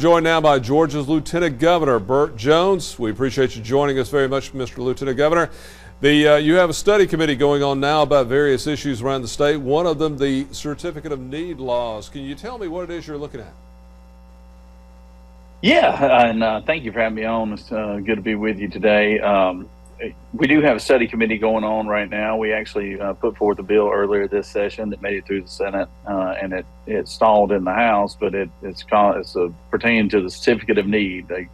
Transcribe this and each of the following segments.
Joined now by Georgia's Lieutenant Governor, Burt Jones. We appreciate you joining us very much, Mr. Lieutenant Governor. You have a study committee going on now about various issues around the state. One of them, the Certificate of Need laws. Can you tell me what it is you're looking at? Yeah, and thank you for having me on. It's good to be with you today. We do have a study committee going on right now. We actually put forth a bill earlier this session that made it through the Senate, and it stalled in the House. But it's pertaining to the Certificate of Need. They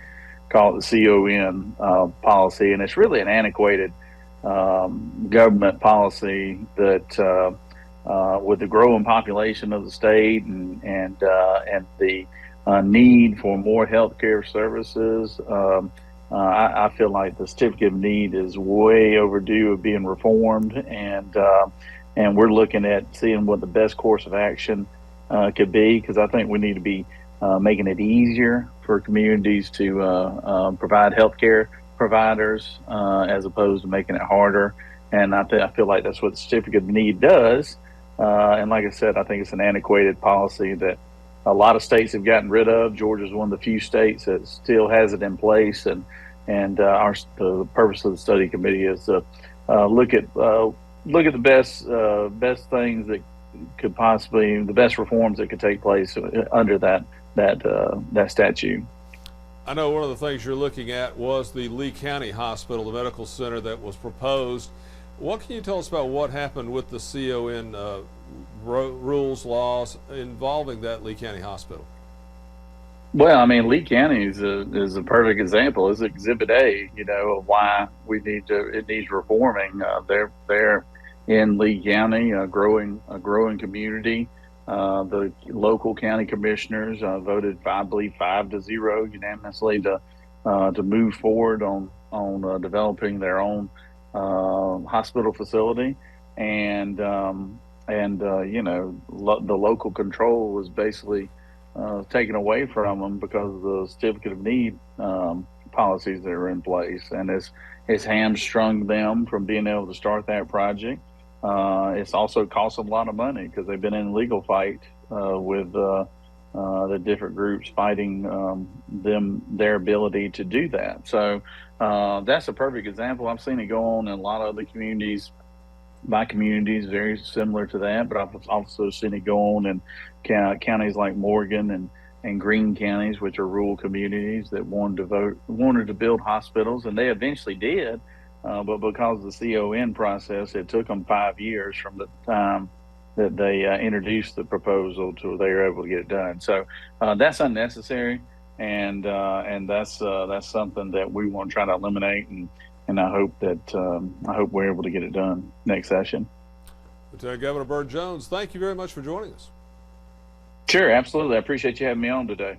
call it the CON policy, and it's really an antiquated government policy that, with the growing population of the state and the need for more healthcare services. I feel like the Certificate of Need is way overdue of being reformed, and we're looking at seeing what the best course of action could be, because I think we need to be making it easier for communities to provide healthcare providers as opposed to making it harder. And I feel like that's what the Certificate of Need does. And like I said, I think it's an antiquated policy that a lot of states have gotten rid of. Georgia is one of the few states that still has it in place, and the purpose of the study committee is to look at the best things that could possibly, the best reforms that could take place under that statute. I know one of the things you're looking at was the Lee County Hospital, the medical center that was proposed. What can you tell us about what happened with the CON rules, laws involving that Lee County Hospital? Well, I mean, Lee County is a perfect example. It's Exhibit A, of why it needs reforming. They're in Lee County, a growing community. The local county commissioners voted, I believe, 5-0 unanimously to move forward on developing their own hospital facility, and the local control was basically taken away from them because of the Certificate of Need policies that are in place, and it's hamstrung them from being able to start that project. It's also cost them a lot of money because they've been in a legal fight with the different groups fighting their ability to do that. So that's a perfect example. I've seen it go on in a lot of other communities, by communities very similar to that, but I've also seen it go on in counties like Morgan and Greene counties, which are rural communities that wanted to build hospitals, and they eventually did. But because of the CON process, it took them 5 years from the time that they introduced the proposal to they were able to get it done. So that's unnecessary, and that's something that we want to try to eliminate. And I hope we're able to get it done next session. Lieutenant Governor Burt Jones, thank you very much for joining us. Sure, absolutely. I appreciate you having me on today.